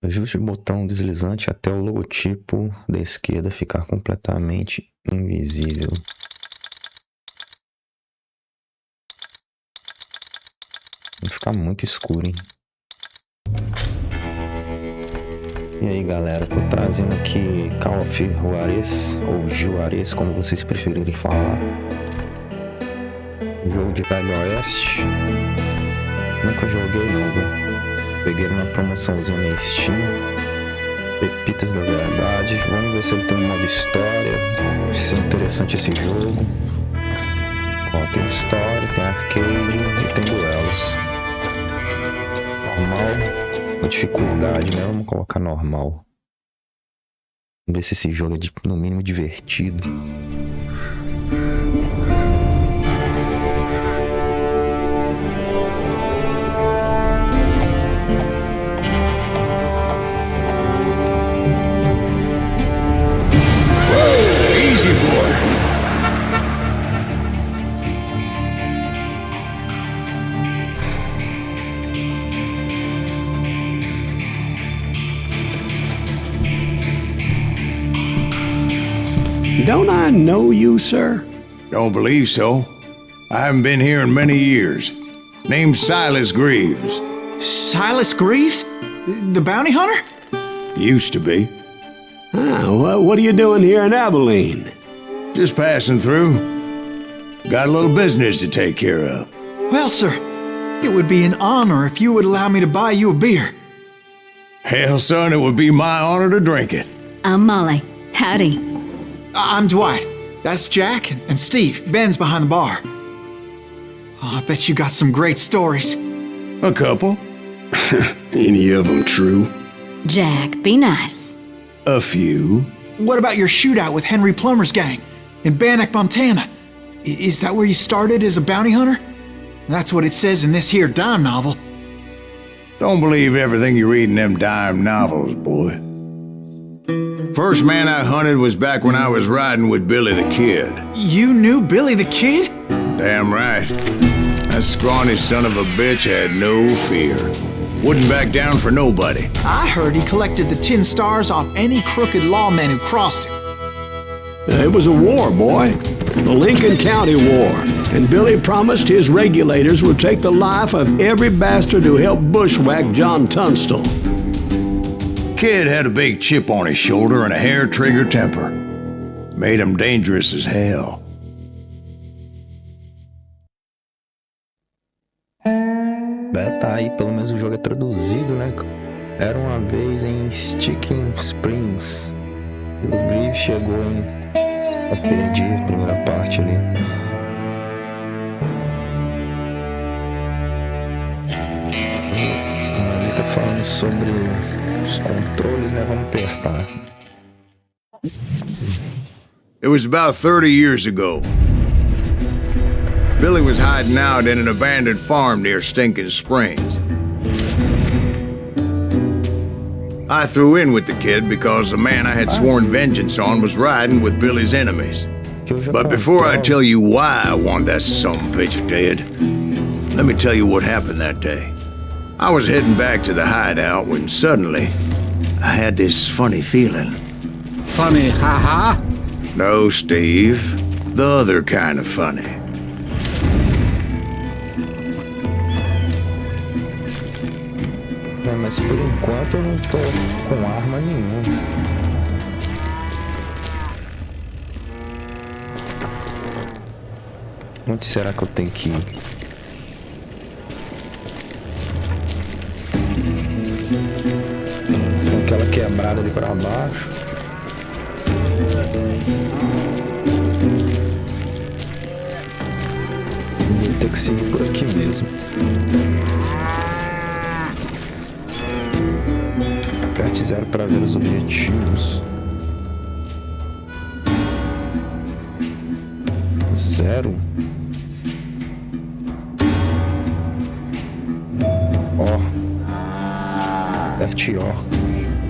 Ajuste o botão deslizante até o logotipo da esquerda ficar completamente invisível. Vai ficar muito escuro, hein? E aí, galera, tô trazendo aqui Call of Juarez, ou Juarez, como vocês preferirem falar. Jogo de Velho Oeste. Nunca joguei não, viu? Peguei uma promoçãozinha na Steam. Pepitas da verdade. Vamos ver se ele tem um modo história. Se é interessante esse jogo. Ó, tem história, tem arcade e tem duelos. Normal. A dificuldade, né? Vamos colocar normal. Vamos ver se esse jogo é no mínimo divertido. Easy, boy. Don't I know you, sir? Don't believe so. I haven't been here in many years. Name's Silas Greaves. Silas Greaves? The bounty hunter? Used to be. Ah, what are you doing here in Abilene? Just passing through. Got a little business to take care of. Well, sir, it would be an honor if you would allow me to buy you a beer. Hell, son, it would be my honor to drink it. I'm Molly. Howdy. I'm Dwight. That's Jack and Steve. Ben's behind the bar. Oh, I bet you got some great stories. A couple. Any of them true? Jack, be nice. A few. What about your shootout with Henry Plummer's gang in Bannock, Montana? Is that where you started as a bounty hunter? That's what it says in this here dime novel. Don't believe everything you read in them dime novels, boy. First man I hunted was back when I was riding with Billy the Kid. You knew Billy the Kid? Damn right. That scrawny son of a bitch had no fear. Wouldn't back down for nobody. I heard he collected the 10 stars off any crooked lawman who crossed him. It was a war, boy. The Lincoln County War. And Billy promised his regulators would take the life of every bastard who helped bushwhack John Tunstall. Kid had a big chip on his shoulder and a hair-trigger temper. Made him dangerous as hell. Tá aí, pelo menos o jogo é traduzido, né? Era uma vez em Sticking Springs. E os Greaves chegou em... Eu perdi a primeira parte ali. Ele tá falando sobre os controles, né? Vamos apertar. It was about 30 years ago. Billy was hiding out in an abandoned farm near Stinking Springs. I threw in with the kid because the man I had sworn vengeance on was riding with Billy's enemies. But before I tell you why I want that sumbitch dead, let me tell you what happened that day. I was heading back to the hideout when suddenly I had this funny feeling. Funny, haha? No, Steve. The other kind of funny. Mas por enquanto eu não tô com arma nenhuma. Onde será que eu tenho que ir? Tem aquela quebrada ali pra baixo. Vou ter que seguir por aqui mesmo. Aperte 0 para ver os objetivos. 0. Ó. Aperte O.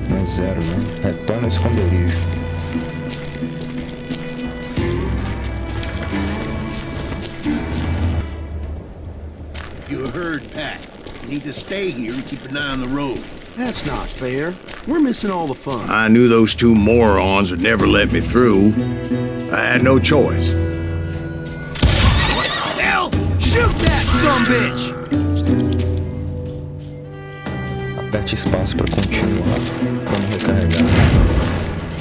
Não é 0, né? Retorna ao esconderijo. You heard Pat. You need to stay here and keep an eye on the road. That's not fair. We're missing all the fun. I knew those two morons would never let me through. I had no choice. What the hell? Shoot that sumbitch! Aperte espaço para continuar. Vamos recarregar.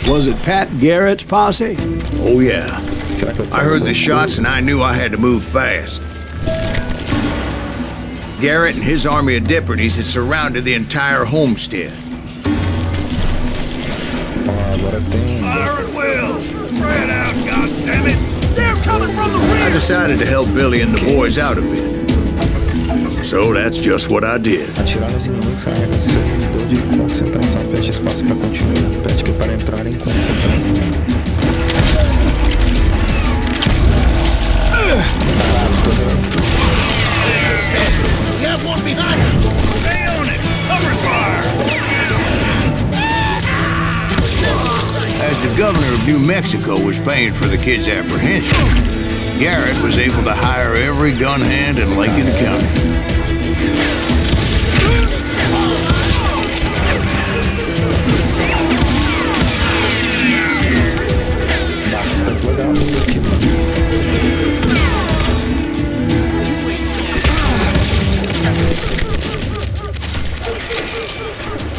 Was it Pat Garrett's posse? Oh yeah. Será que eu I heard the shots and I knew I had to move fast. Garrett and his army of deputies had surrounded the entire homestead. Agora tem. Fire at will! Spread out, goddammit! They're coming from the I rear! decided to help Billy and the boys out a bit. So that's just what I did. Atirar nos inimigos carrega servidor de concentração. Aperte espaço para continuar. Aperte Q para entrar em concentração. You have one behind you! Stay on it! Cover fire! As the governor of New Mexico was paying for the kid's apprehension, Garrett was able to hire every gun hand in Lincoln County. Basta jogar muito aqui, mano.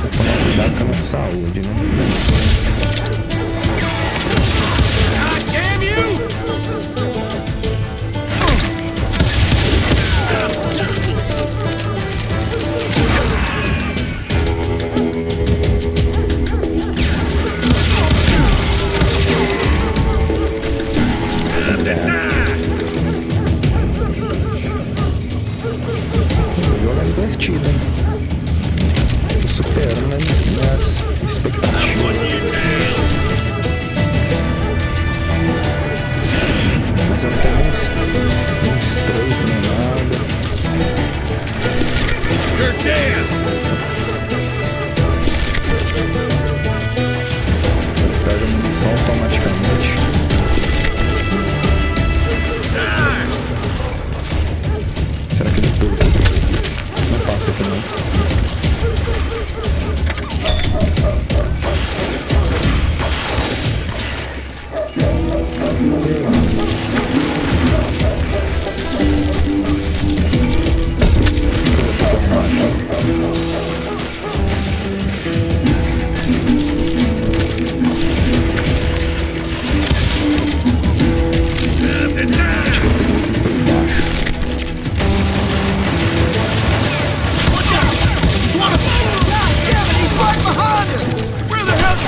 Vou tomar cuidado com a minha saúde, né? Superando minhas expectativas. Mas eu não tenho nem estreito nem nada. Ele pega a munição automaticamente. Será que ele pula aqui? Não passa aqui não.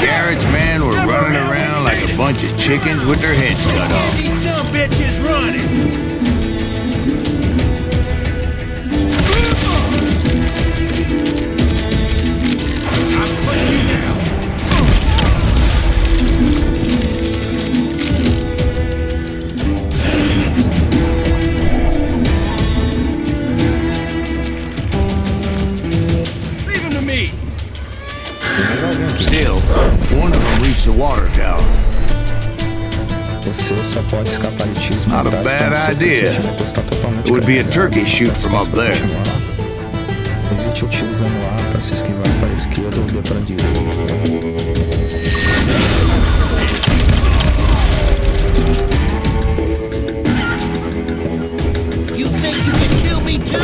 Garrett's men were running around like a bunch of chickens with their heads cut off. These some bitches running! Still, one of them reached the water tower. Você só pode escapar de tiros Not a bad idea. It would be a turkey shoot from up there. Evite utilizando o ar para se esquivar para a esquerda ou para a direita. You think you can kill me too?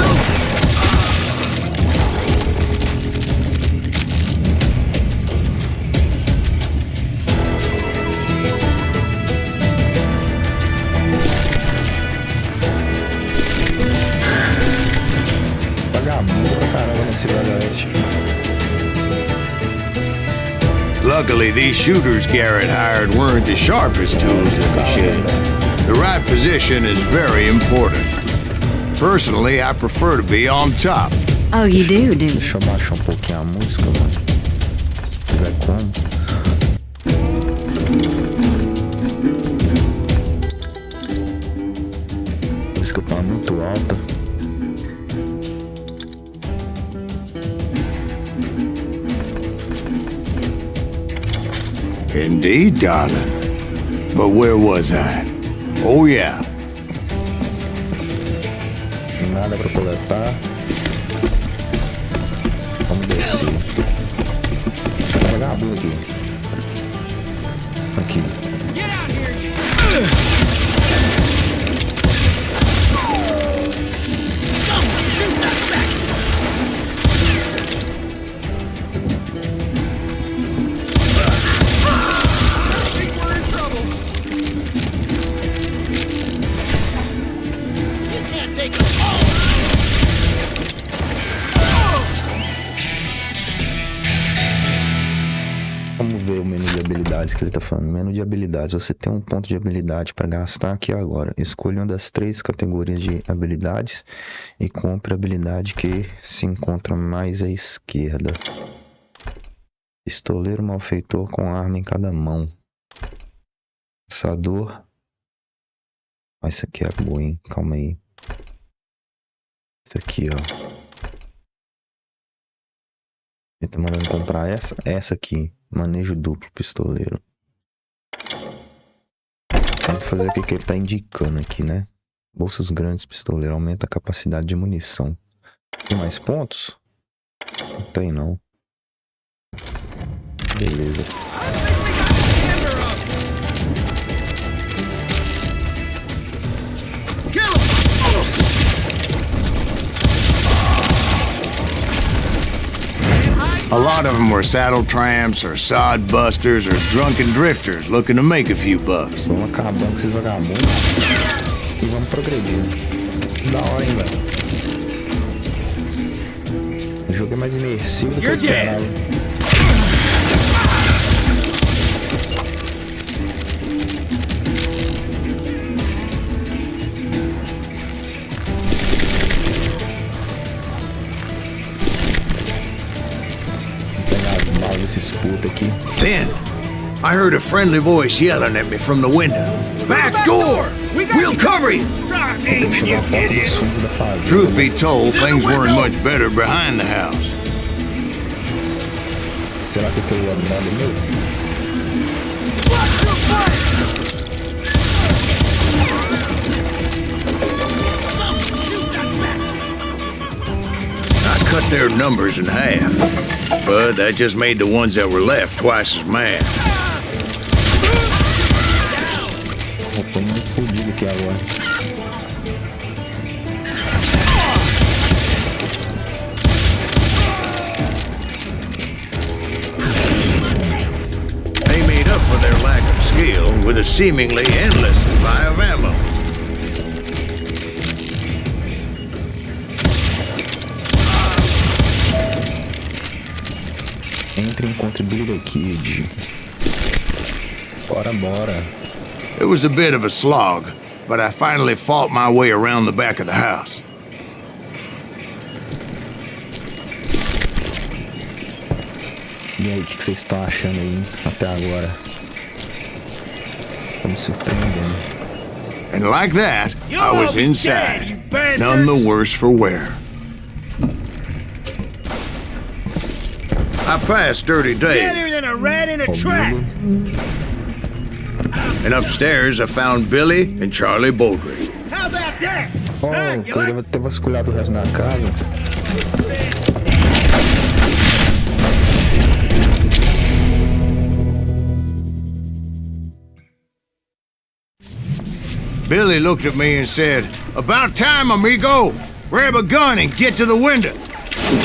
Luckily, these shooters Garrett hired weren't the sharpest tools in the shed. The right position is very important. Personally, I prefer to be on top. Oh, you do? Deixa eu baixar pouquinho a música, mano. Se tiver como. A música tá muito alta. Indeed, darling. But where was I? Oh, yeah. Nada pra coletar. Vamos descer. aqui. Aqui. Get out here, you... Someone shoot that back! I think we're in trouble. You can't take us all! Vamos ver o menu de habilidades que ele tá falando. Menu de habilidades. Você tem um ponto de habilidade para gastar aqui agora. Escolha uma das 3 categorias de habilidades e compre a habilidade que se encontra mais à esquerda. Pistoleiro malfeitor com arma em cada mão. Caçador. Ah, isso aqui é boa, hein? Calma aí. Isso aqui, ó. Ele tá mandando comprar essa aqui. Manejo duplo, pistoleiro. Vamos fazer o que ele tá indicando aqui, né? Bolsas grandes, pistoleiro. Aumenta a capacidade de munição. Tem mais pontos? Não tem, não. Beleza. A lot of them were saddle tramps or sod busters or drunken drifters looking to make a few bucks. Vamos acabando com esses vagabundos e vamos progredir. Da hora, hein, velho. O jogo é mais imersivo do que eu esperava. Esses putos aqui. Then, I heard a friendly voice yelling at me from the window. Back door! We'll cover you! Tem que chegar a porta dos fundos da fazenda. Truth be told, things weren't much better behind the house. Será que eu ia mudar de novo? I cut their numbers in half, but that just made the ones that were left twice as mad. Eu tô muito fodido aqui agora. They made up for their lack of skill with a seemingly endless supply of ammo. Entre e encontre Billy Kid. Bora, bora. It was a bit of a slog, but I finally fought my way around the back of the house. E aí, o que vocês estão achando aí até agora? Tô me surpreendendo. And like that, I was inside, none the worse for wear. I passed Dirty Dave. Better than a rat in a trap. And upstairs I found Billy and Charlie Baldry. How about that? Oh, eu devo ter vasculhado o resto da casa. Billy looked at me and said, "About time, amigo. Grab a gun and get to the window."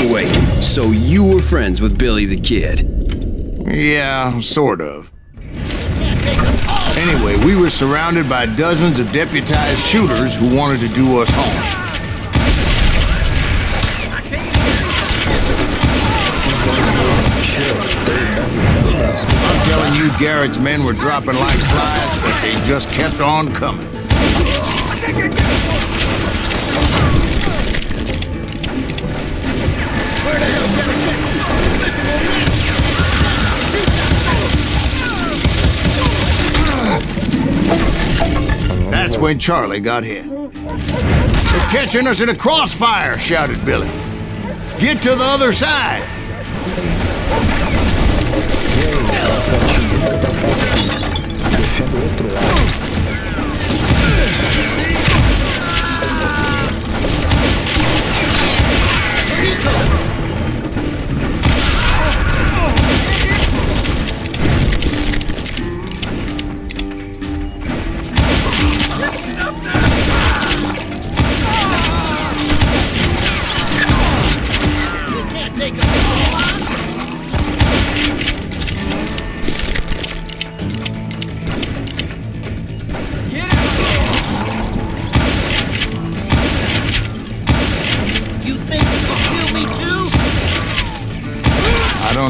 Wait, so you were friends with Billy the Kid? Yeah, sort of. Anyway, we were surrounded by dozens of deputized shooters who wanted to do us harm. I'm telling you, Garrett's men were dropping like flies, but they just kept on coming. That's when Charlie got hit. "They're catching us in a crossfire," shouted Billy. "Get to the other side."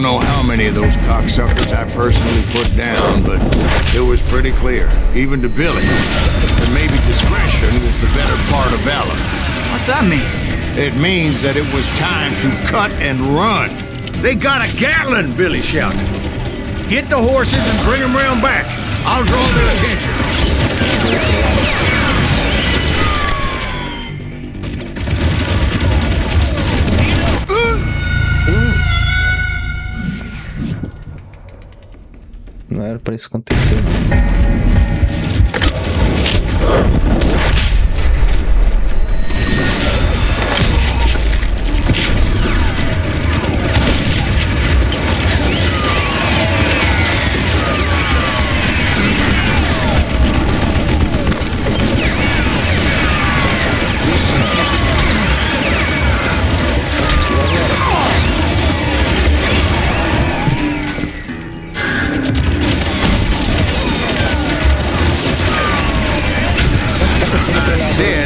don't know how many of those cocksuckers I personally put down, but it was pretty clear, even to Billy, that maybe discretion was the better part of valor. What's that mean? It means that it was time to cut and run. They got a Gatling, Billy shouted. Get the horses and bring them round back. I'll draw their attention. Não era pra isso acontecer, não.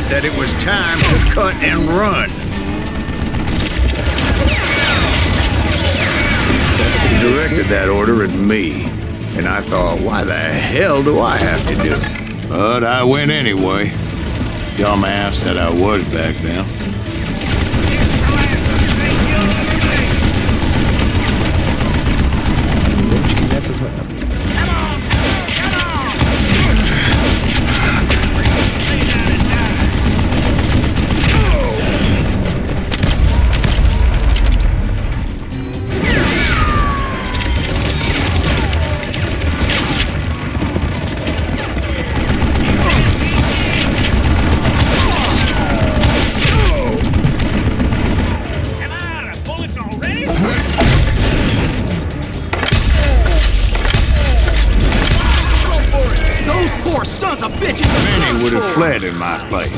That it was time to cut and run. He directed that order at me, and I thought, why the hell do I have to do it? But I went anyway. Dumbass that I was back then. Many would have fled in my place.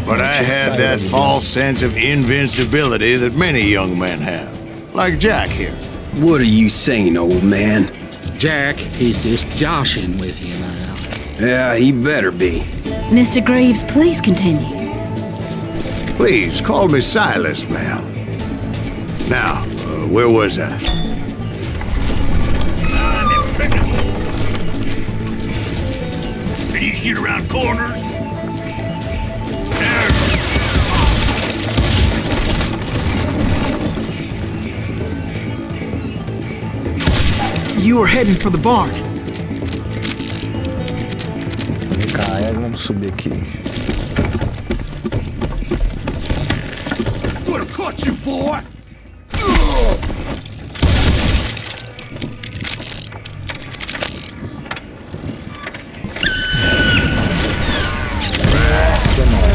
But I had that false sense of invincibility that many young men have. Like Jack here. What are you saying, old man? Jack, he's just joshing with you now. Yeah, he better be. Mr. Greaves, please continue. Please, call me Silas, ma'am. Now, where was I? Can you shoot around corners? You were heading for the barn. Vem cá, vamos subir aqui. Would have caught you, boy!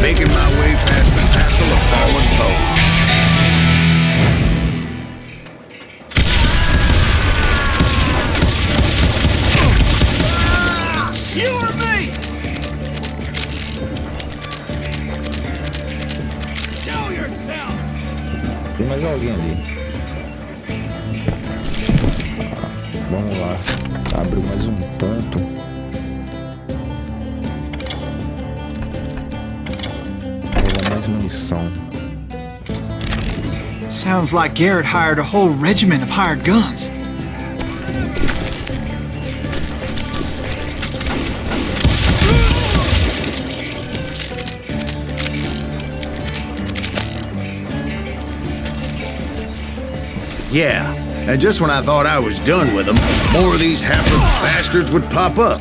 Making my way past the hassle of fallen foes. You or me? Show yourself! Tem mais alguém ali. Vamos lá. Abre mais ponto. Mais munição. Sounds like Garrett hired a whole regiment of hired guns. Yeah, and just when I thought I was done with them, more of these hapless bastards would pop up.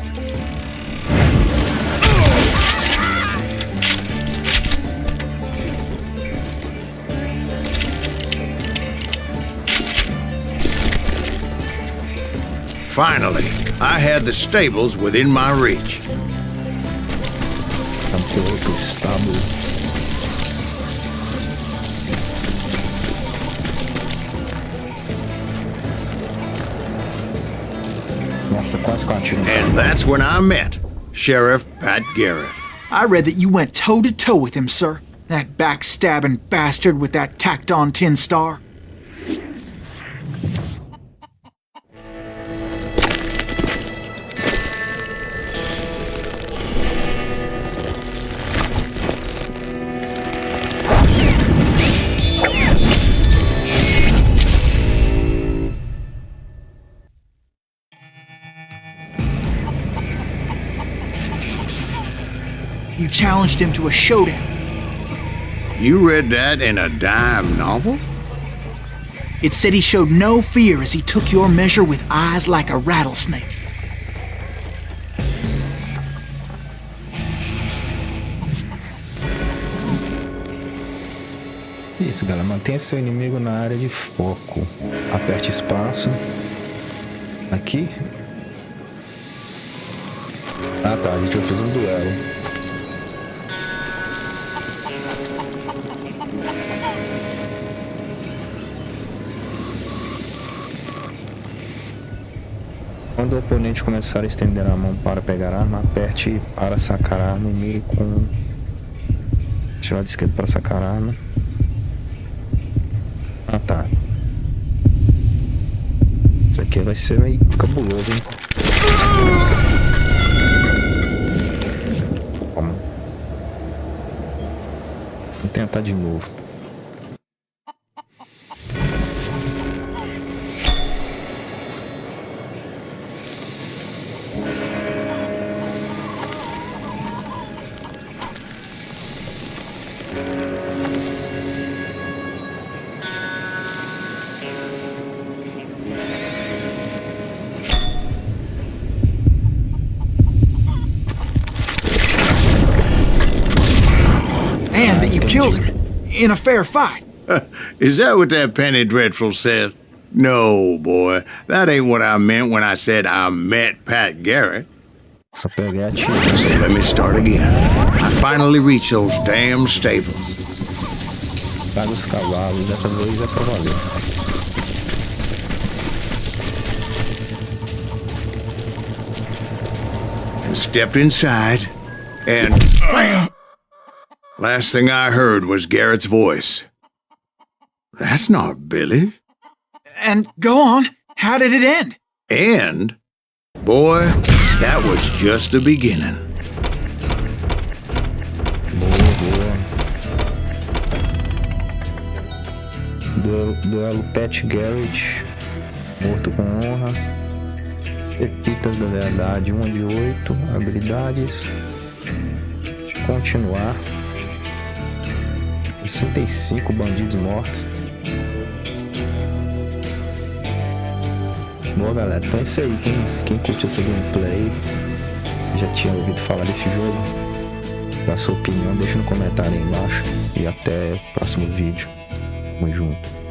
Finally, I had the stables within my reach. And that's when I met Sheriff Pat Garrett. I read that you went toe-to-toe with him, sir. That backstabbing bastard with that tacked-on tin star. you challenged him to a showdown. You read that in a dime novel? It said he showed no fear as he took your measure with eyes like a rattlesnake. Isso, galera. Mantenha seu inimigo na área de foco. Aperte espaço. Aqui. Ah tá, a gente vai fazer um duelo. Quando o oponente começar a estender a mão para pegar a arma, aperte para sacar a arma e mire com... Deixa eu lado esquerdo para sacar a arma. Ah tá. Isso aqui vai ser meio cabuloso, hein? Vamos tentar de novo. Killed him in a fair fight. Is that what that Penny Dreadful said? No, boy. That ain't what I meant when I said I met Pat Garrett. Só pegar a tiro. So let me start again. I finally reached those damn stables. Paga os cavalos, dessa vez é pra valer. And stepped inside, and last thing I heard was Garrett's voice. That's not Billy. And go on. How did it end? And, boy, that was just the beginning. Boa. Duelo Pat Garrett, morto com honra. Pepitas da verdade, 1 de 8. Habilidades. Continuar. 65 bandidos mortos. Boa, galera, então é isso aí. Quem curte essa gameplay, já tinha ouvido falar desse jogo, dá sua opinião, deixa no comentário aí embaixo. E até o próximo vídeo. Tamo junto.